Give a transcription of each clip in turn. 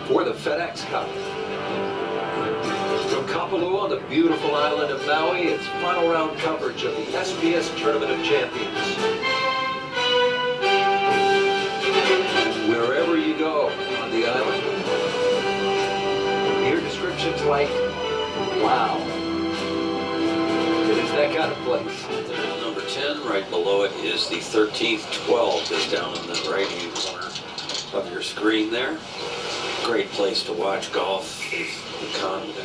for the FedEx Cup. From Kapalua on the beautiful island of Maui, it's final round coverage of the SBS Tournament of Champions. Wherever you go on the island, you hear descriptions like, wow. It is that kind of place. There's number 10. Right below it is the 13th. 12 is down in the right-hand corner of your screen there. Great place to watch golf. The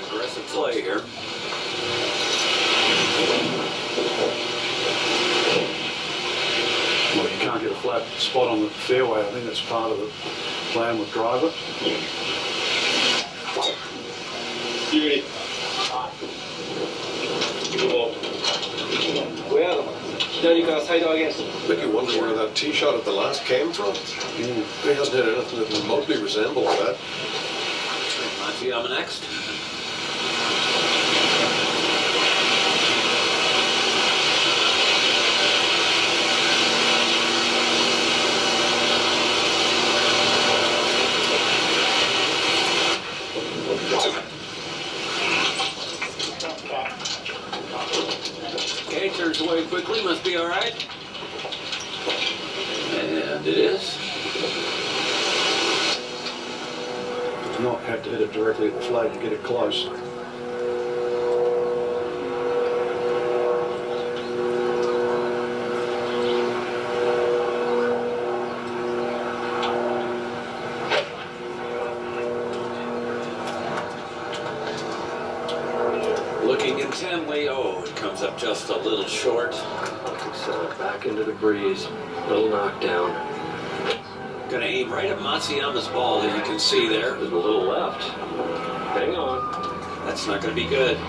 aggressive play here. Well, you can't get a flat spot on the fairway. I think that's part of the plan with driver. You ready? But you wonder where that tee shot at the last came from. He hasn't hit anything that remotely resembles that. Matsuyama next. Okay, turns away quickly, must be all right. And it is. Not have to hit it directly at the flag to get it close. Looking intently, oh, it comes up just a little short. So back into the breeze, little knockdown. Gonna aim right at Matsuyama's ball that you can see there. There's a little left. Hang on. That's not gonna be good.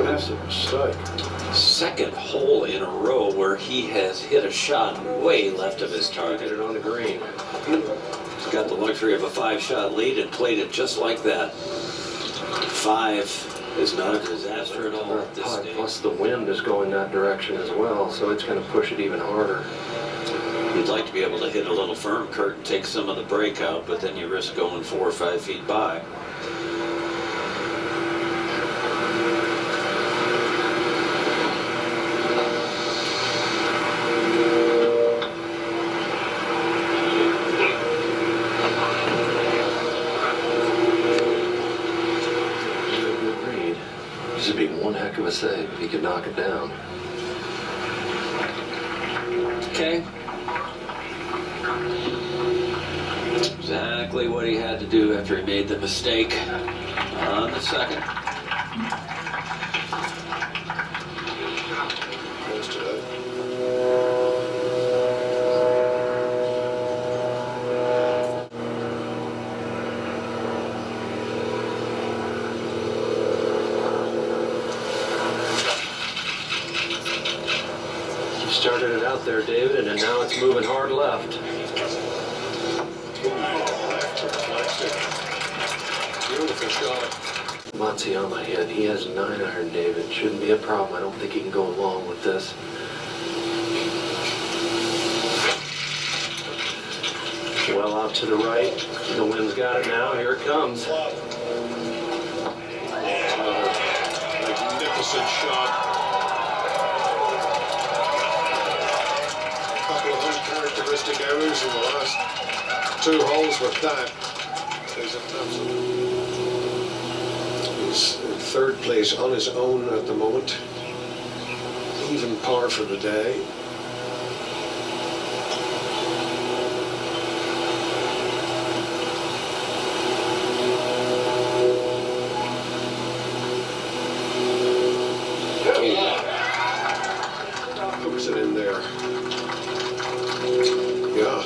Massive mistake. Second hole in a row where he has hit a shot way left of his Get target. it on the green. He's got the luxury of a 5-shot lead and played it just like that. 5 is not a disaster at all at this stage. Plus the wind is going that direction as well, so it's going to push it even harder. You'd like to be able to hit a little firm, Kurt, and take some of the break out, but then you risk going 4 or 5 feet by. Good read. This would be one heck of a save if he could knock it down. Okay. Exactly what he had to do after he made the mistake on the second. Close to that. You started it out there, David, and now it's moving hard left. Beautiful shot. Matsuyama hit. He has 9-iron, David. Shouldn't be a problem. I don't think he can go along with this. Well out to the right. The wind's got it now. Here it comes. Magnificent shot. A couple of uncharacteristic errors in the last 2 holes with that. He's in 3rd place on his own at the moment. Even par for the day. Hooks it in there. Yeah. A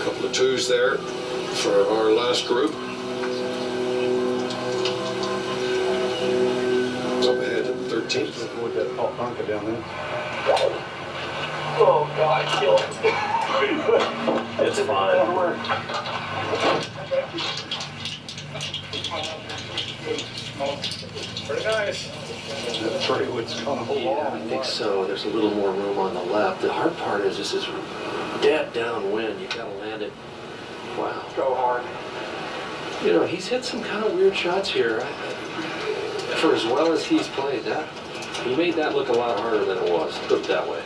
couple of 2s there for our last group. Up ahead in 13th. Avoid that hot bunker down there. Oh, God, kill it. It's fine. Pretty nice. That 3 wood's kind of Yeah, I think so. There's a little more room on the left. The hard part is this is dead downwind. You got to land it Wow. Go hard. You know, he's hit some kind of weird shots here. For as well as he's played, he made that look a lot harder than it was. Put it that way.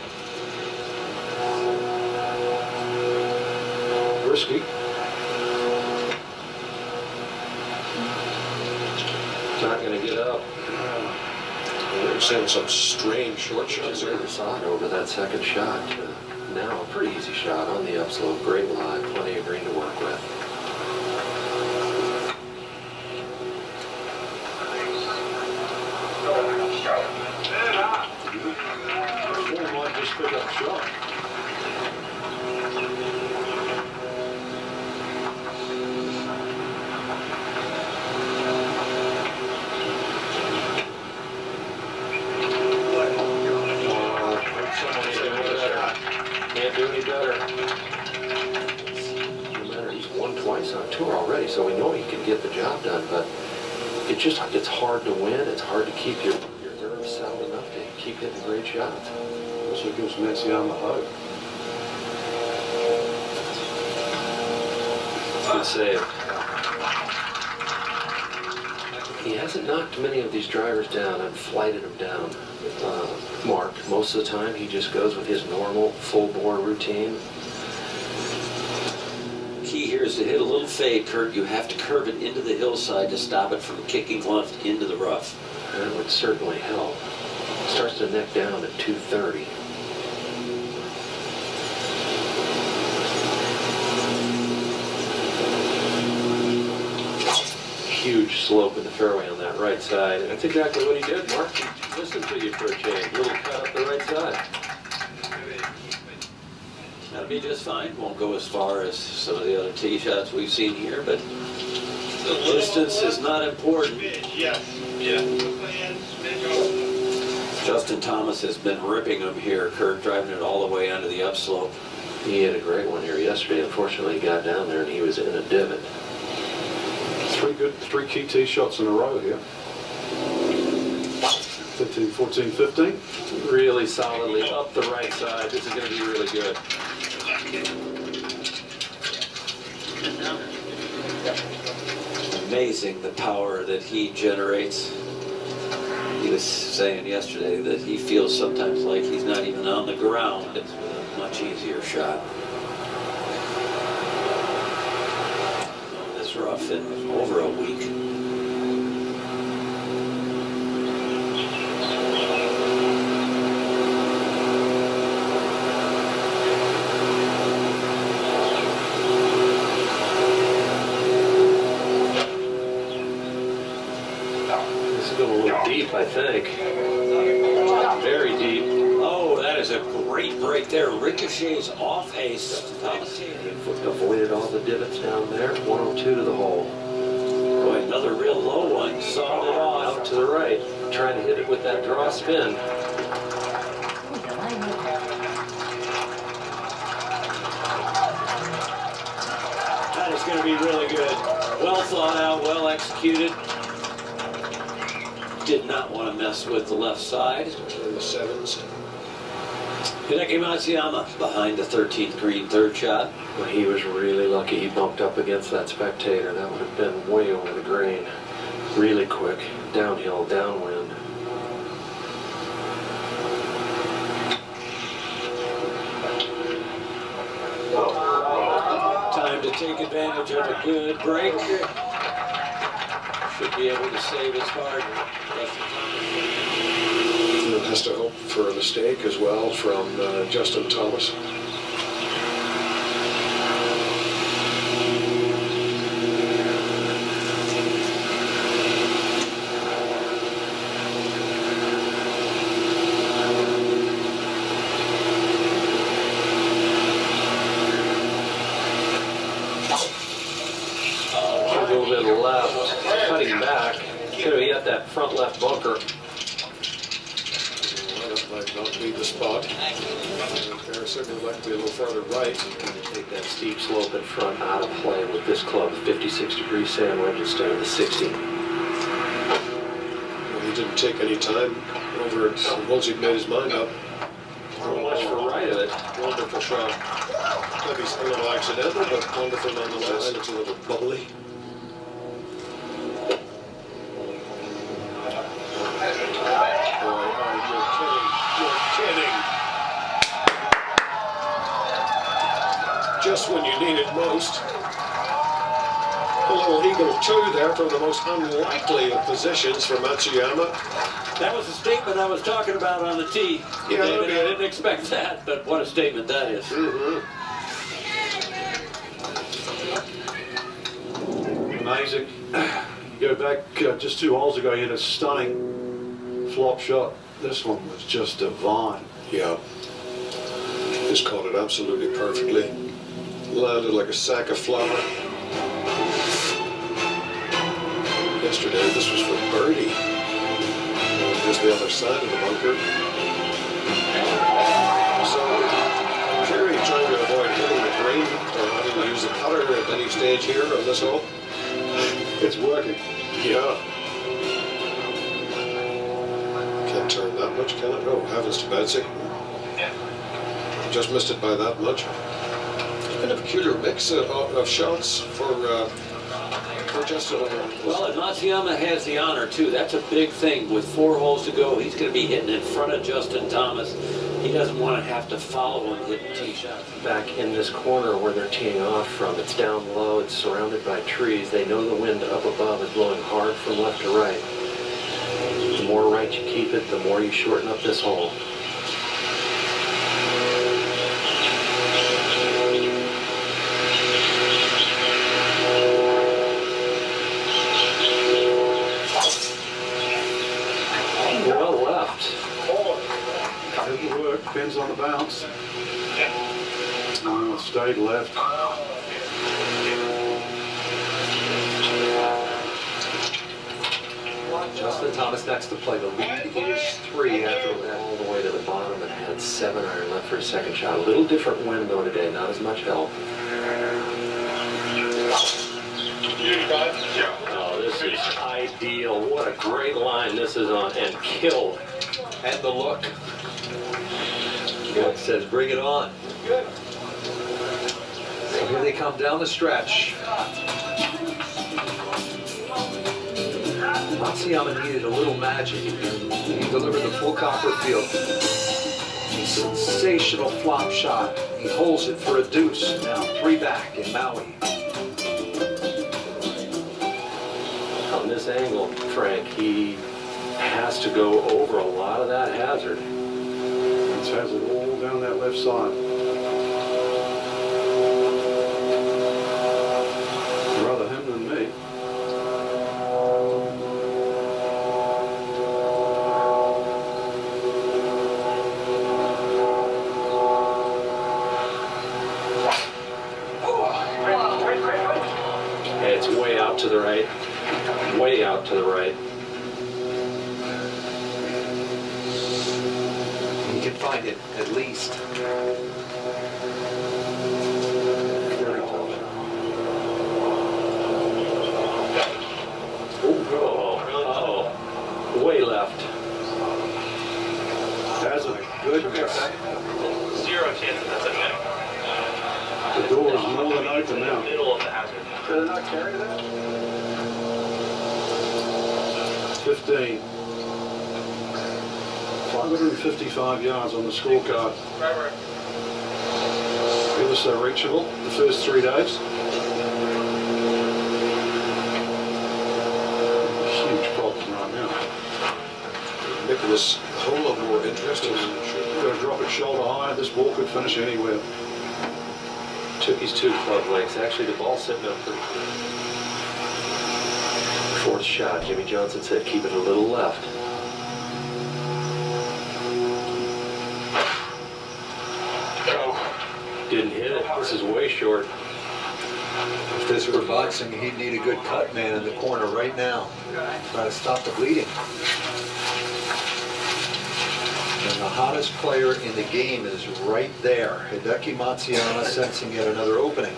Risky. Not going to get up. We're seeing some strange short shots there. Never saw it over that second shot. Now a pretty easy shot on the upslope. Great lie. Plenty of green to work with. Might just pick up shot. Can't do any better. No matter, he's won twice on tour already, so we know he can get the job done, but it's hard to win. It's hard to keep your nerves sound enough to keep hitting great shots. Also gives Matsuyama hope. Good save. He hasn't knocked many of these drivers down and flighted them down, Mark. Most of the time, he just goes with his normal full-bore routine. Key here is to hit a little fade, Kurt. You have to curve it into the hillside to stop it from kicking left into the rough. That would certainly help. Starts to neck down at 230. Huge slope in the fairway on that right side. And that's exactly what he did, Mark. He listened to you for a change. A little cut up the right side. That'll be just fine. Won't go as far as some of the other tee shots we've seen here, but distance is not important. Yes. Yeah. Justin Thomas has been ripping them here, Kurt, driving it all the way onto the upslope. He had a great one here yesterday. Unfortunately, he got down there and he was in a divot. Three key tee shots in a row here. 15, 14, 15. Really solidly up the right side. This is going to be really good. Amazing the power that he generates. He was saying yesterday that he feels sometimes like he's not even on the ground. It's a much easier shot. This rough in over a week. Deep, I think. Very deep. Oh, that is a great break there. Ricochets off ace. Thomas. Avoided all the divots down there. 102 to the hole. Boy, another real low one. Sawed it off. Out to the right. Trying to hit it with that draw spin. That is going to be really good. Well thought out, well executed. Did not want to mess with the left side. In the sevens. Hideki Matsuyama behind the 13th green third shot. Well, he was really lucky he bumped up against that spectator. That would have been way over the green. Really quick. Downhill, downwind. Time to take advantage of a good break. Should be able to save his card. Has to hope for a mistake as well from Justin Thomas. A little bit left, cutting back. Could have hit that front left bunker. Might not be the spot. There certainly might be a little further right. Take that steep slope in front out of play with this club. 56-degree sandwich instead of the 60. Well, he didn't take any time over it once he'd made his mind up. So much for right of it. Wonderful shot. Maybe a little accidental, but wonderful nonetheless. It's a little bubbly. You're kidding. Just when you need it most. A little eagle 2 there from the most unlikely of positions for Matsuyama. That was the statement I was talking about on the tee. Yeah, David, okay. I didn't expect that, but what a statement that is. Amazing. You go back just 2 holes ago, you had a stunning flop shot. This one was just divine. Yeah. Just caught it absolutely perfectly. Landed like a sack of flour. Yesterday, this was for birdie. Just the other side of the bunker. So, Jerry trying to avoid hitting the green or having to use a putter at any stage here on this hole. It's working. Yeah. Can't turn that much, can it? Oh, heavens to Betsy. Just missed it by that much. It's been a peculiar mix of shots for Justin. Well, and Matsuyama has the honor, too. That's a big thing. With 4 holes to go, he's going to be hitting in front of Justin Thomas. He doesn't want to have to follow him hitting tee shots. Back in this corner where they're teeing off from, it's down low, it's surrounded by trees. They know the wind up above is blowing hard from left to right. The more right you keep it, the more you shorten up this hole. Well left. It'll work, depends on the bounce. Oh, stayed left. Justin Thomas next to play. The lead is 3 after that all the way to the bottom and had 7 iron left for his second shot. A little different wind though today, not as much help. Oh, this is ideal. What a great line this is on, and killed. And the look. It says, bring it on. So here they come down the stretch. Matsuyama needed a little magic. He delivered the full copper field. A sensational flop shot. He holds it for a deuce. Now 3 back in Maui. On this angle, Frank, he has to go over a lot of that hazard. It has it all down that left side. Rather him than me. It's way out to the right. Way out to the right. He can find it, at least. Very tall shot. Oh, way left. That's a good miss. 0 chance that's a minimum. The door is more than open now. Middle of the hazard. Did it not carry that? 15. 555 yards on the scorecard. Ever so reachable the first 3 days. Huge problem right now. Making this a whole lot more interesting. Got to drop it shoulder high. This ball could finish anywhere. Took his 2 club lengths. Actually, the ball sitting up pretty good. 4th shot, Jimmy Johnson said keep it a little left. Didn't hit it. This is way short. If this were boxing, he'd need a good cut man in the corner right now. Try to stop the bleeding. And the hottest player in the game is right there. Hideki Matsuyama sensing yet another opening.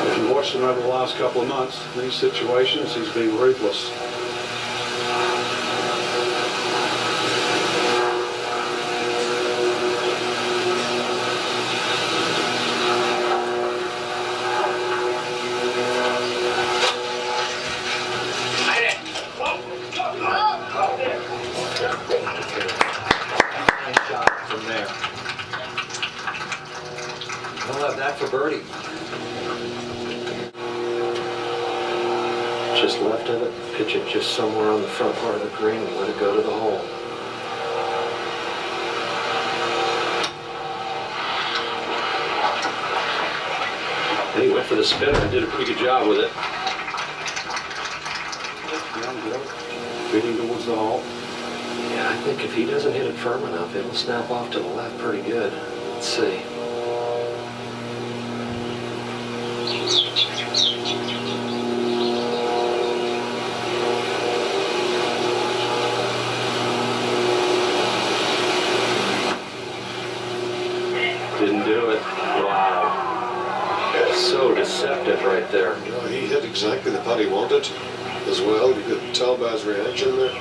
If you watched him over the last couple of months, in these situations, he's been ruthless. He'll have that for birdie. Just left of it, pitch it just somewhere on the front part of the green and let it go to the hole. And he went for the spinner and did a pretty good job with it. Fitting towards the hole. Yeah, I think if he doesn't hit it firm enough, it'll snap off to the left pretty good. Let's see. Didn't do it. Wow. So deceptive right there. Yeah, he hit exactly the putt he wanted as well. You could tell by his reaction there.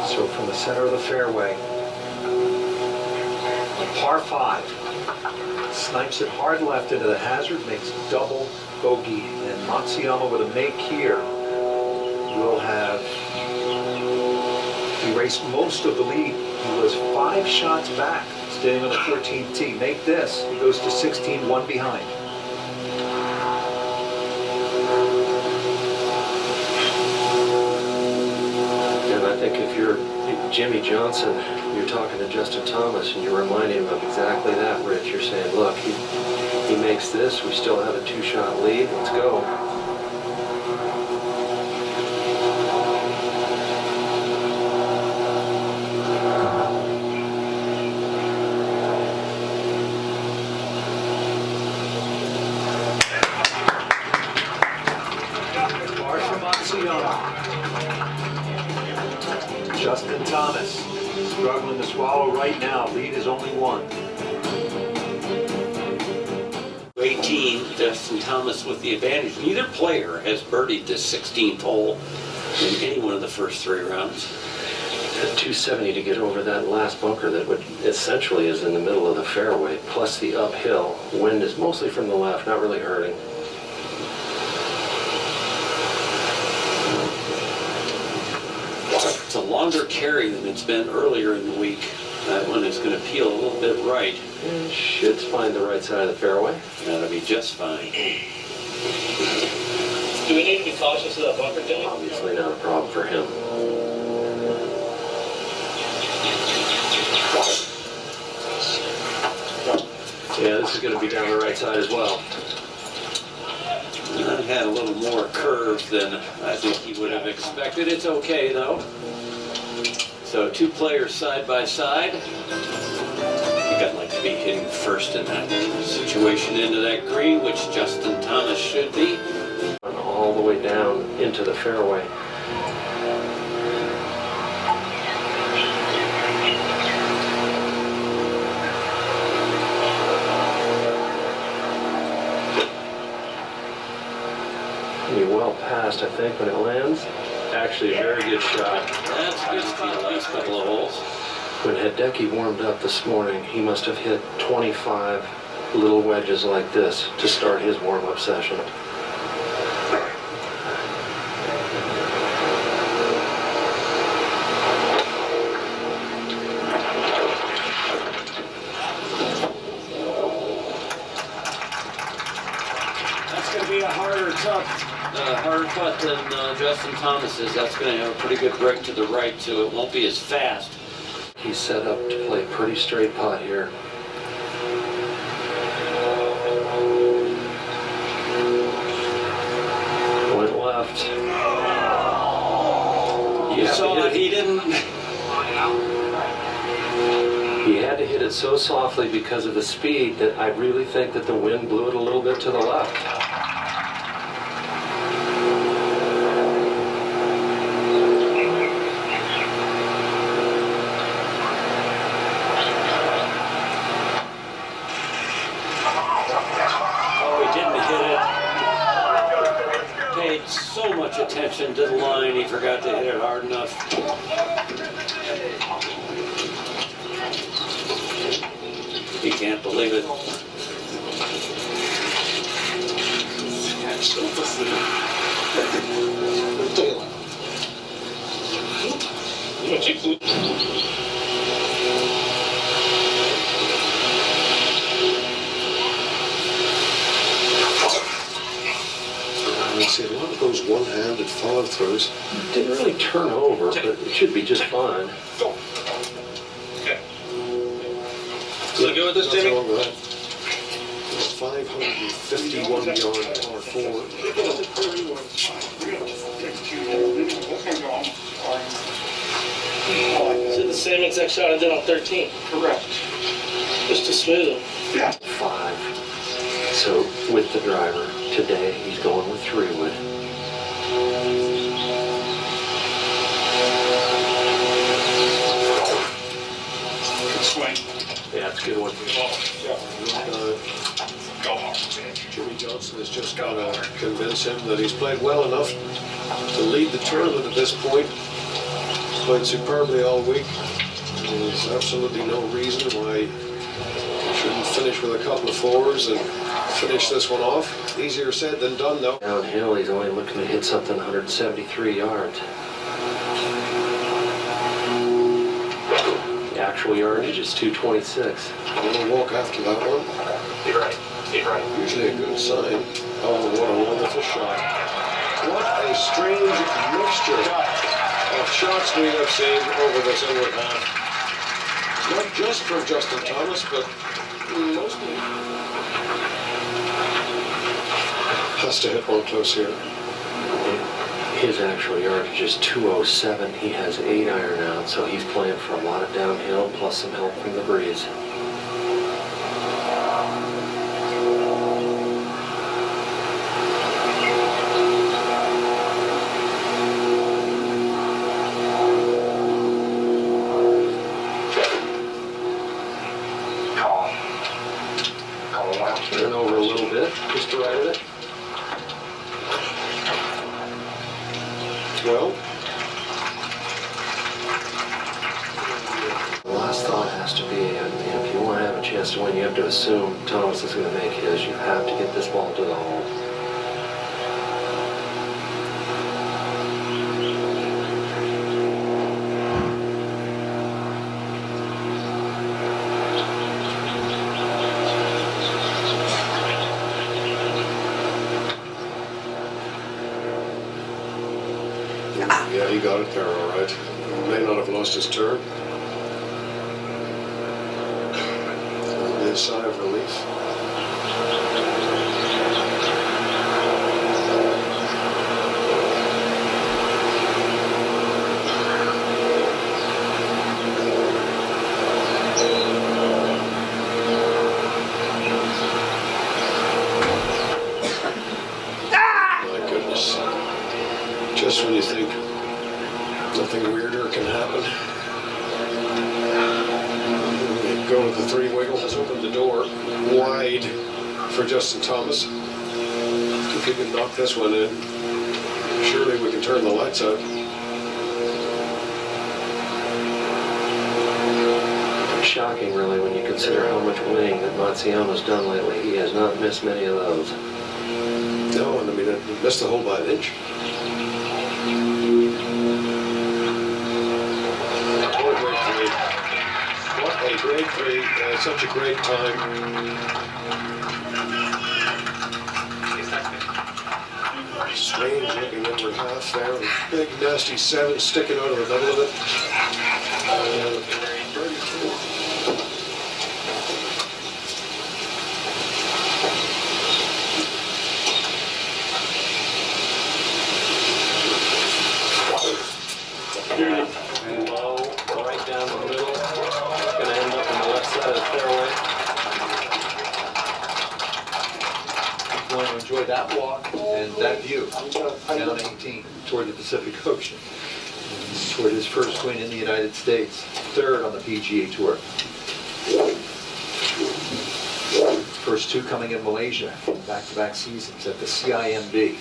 So from the center of the fairway, a par 5. Snipes it hard left into the hazard, makes double bogey, and Matsuyama with a make here will have erased most of the lead. He was 5 shots back, standing on the 14th tee. Make this, he goes to 16, 1 behind. And I think if you're Jimmy Johnson, you're talking to Justin Thomas and you're reminding him of exactly that, Rich. You're saying, look, he makes this, we still have a 2-shot lead, let's go. Par for Matsuyama. Justin Thomas struggling to swallow right now. Lead is only 1. 18, Justin Thomas with the advantage. Neither player has birdied this 16th hole in any one of the first 3 rounds. At 270 to get over that last bunker that would essentially is in the middle of the fairway, plus the uphill. Wind is mostly from the left, not really hurting. It's a longer carry than it's been earlier in the week. That one is going to peel a little bit right. And should find the right side of the fairway. That'll be just fine. Do we need to be cautious of that bunker, Jimmy? Obviously not a problem for him. Yeah, this is going to be down the right side as well. That had a little more curve than I think he would have expected. It's okay, though. So 2 players side by side. I think I'd like to be hitting first in that situation into that green, which Justin Thomas should be. All the way down into the fairway. Be well past, I think, when it lands. Actually, a very good shot. That's good for the last couple of holes. When Hideki warmed up this morning, he must have hit 25 little wedges like this to start his warm-up session. That's going to be a harder putt than Justin Thomas's. That's going to have a pretty good break to the right, so it won't be as fast. He's set up to play a pretty straight putt here. Went left. You saw it, he didn't. He had to hit it so softly because of the speed that I really think that the wind blew it a little bit to the left. So much attention to the line, he forgot to hit it hard enough. He can't believe it. 今チェック。You see a lot of those one-handed follow-throughs. Didn't really turn over, but it should be just fine. Okay. So go with this, Nothing Jimmy? wrong with that. 551-yard par 4. Is it the same exact shot I did on 13? Correct. Just to smooth. 5. So with the driver, today he's going with 3 wood. Good swing. Yeah, it's a good one. Jimmy Johnson has just got to convince him that he's played well enough to lead the tournament at this point. He's played superbly all week. There's absolutely no reason why he shouldn't finish with a couple of 4s and finish this one off. Easier said than done, though. Downhill, he's only looking to hit something 173 yards. The actual yardage is 226. A little walk after that one. You're right. You're right. Usually a good sign. Oh, what a wonderful shot. What a strange mixture of shots we have seen over this inward half. Not just from Justin Thomas, but mostly. Has to hit one close here. His actual yardage is 207. He has 8 iron out, so he's playing for a lot of downhill plus some help from the breeze. Turn over a little bit, just to right of it. Well, The last thought has to be, if you want to have a chance to win, you have to assume Thomas is going to make his. You have to get this ball to the hole. yeah, he got it there all right. May not have lost his turn. A sigh of relief. My goodness. Just when you think nothing weirder can happen. Go with the 3 wiggle has opened the door wide for Justin Thomas. If he can knock this one in, surely we can turn the lights out. Shocking, really, when you consider how much winning that Matsuyama's done lately. He has not missed many of those. No, and I mean, he missed the hole by an inch. What a great 3. Such a great time. Strange looking inward half there. Big nasty 7 sticking out of the middle of it. And low, right down the middle. It's going to end up on the left side of the fairway. He's going to enjoy that walk and that view down 18 toward the Pacific Ocean. Toward his first win in the United States, 3rd on the PGA Tour. First 2 coming in Malaysia, back-to-back seasons at the CIMB.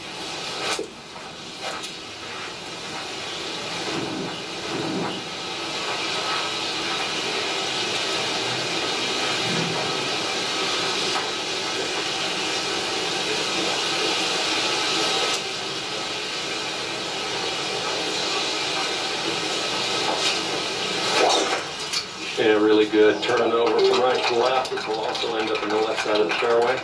Yeah, really good. Turning over from right to left. This will also end up in the left side of the fairway.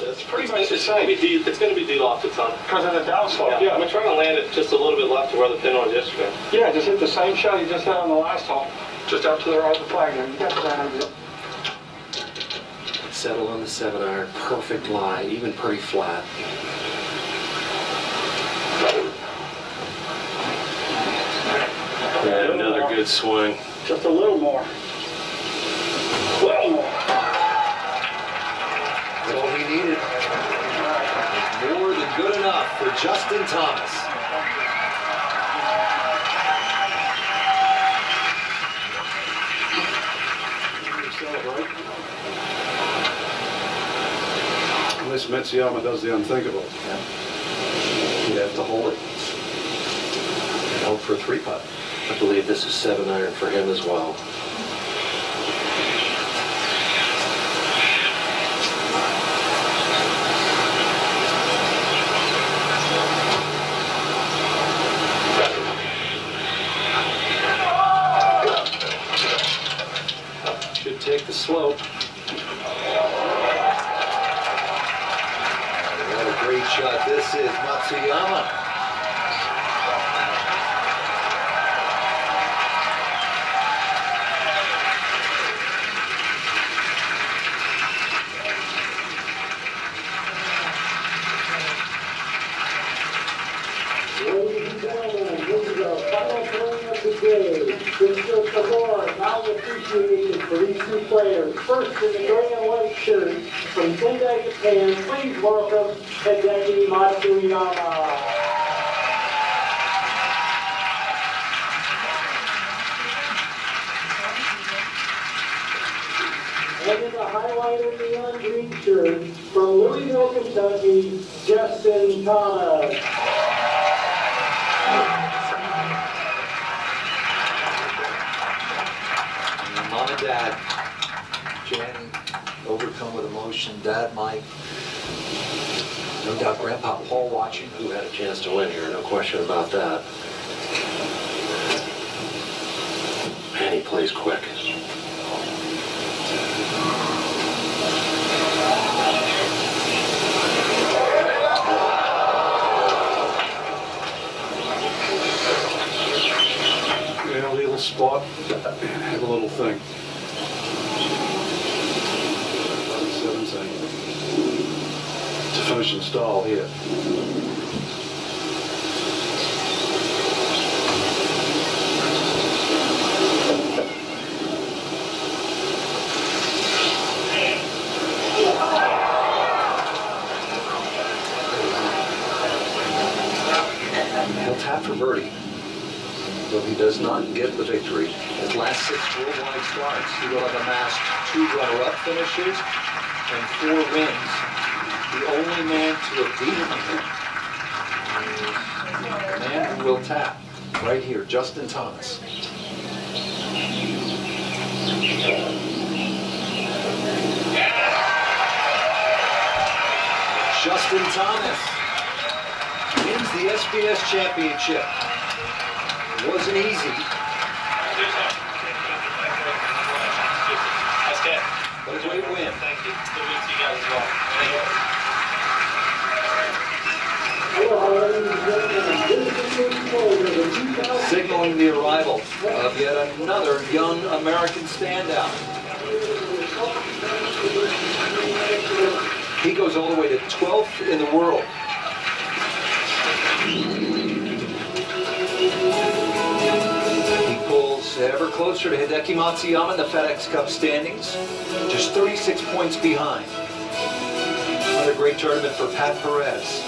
It's pretty much the same. It's going to be D-locked a ton. Because of the downslope, Yeah, I'm trying to land it just a little bit left of where the pin was yesterday. Yeah, just hit the same shot you just had on the last hole. Just out to the right of the flag there. You got that. Settle on the 7-iron. Perfect lie. Even pretty flat. And another good swing. Just a little more. Well more. That's all he needed. More than good enough for Justin Thomas. Celebrate. Unless Matsuyama does the unthinkable. You'd have to hold it. And hope for a 3-putt. I believe this is 7-iron for him as well. Should take the slope. What a great shot this is, Matsuyama. Ladies and gentlemen, this is our final pairing of the day. This is the more now appreciation for these two players. First in the gray and white shirt from Sendai, Japan, please welcome Hideki Matsuyama. And in the highlighter neon green shirt from Louisville, Kentucky, Justin Thomas. Mom and Dad, Jan, overcome with emotion. Dad, Mike, no doubt Grandpa Paul watching. Who had a chance to win here? No question about that. Man, he plays quick. Yeah, a little spot. Have a little thing. 17. To finish in style here. He'll tap for birdie, though he does not get the victory. His last 6 worldwide starts, he will have amassed 2 runner-up finishes and 4 wins. The only man to have beaten him is the man who will tap right here, Justin Thomas. Justin Thomas wins the SBS Championship. It wasn't easy, but a great win. Thank you. Good week to you guys as well. Signaling the arrival of yet another young American standout. He goes all the way to 12th in the world. He pulls ever closer to Hideki Matsuyama in the FedEx Cup standings, just 36 points behind. Another great tournament for Pat Perez.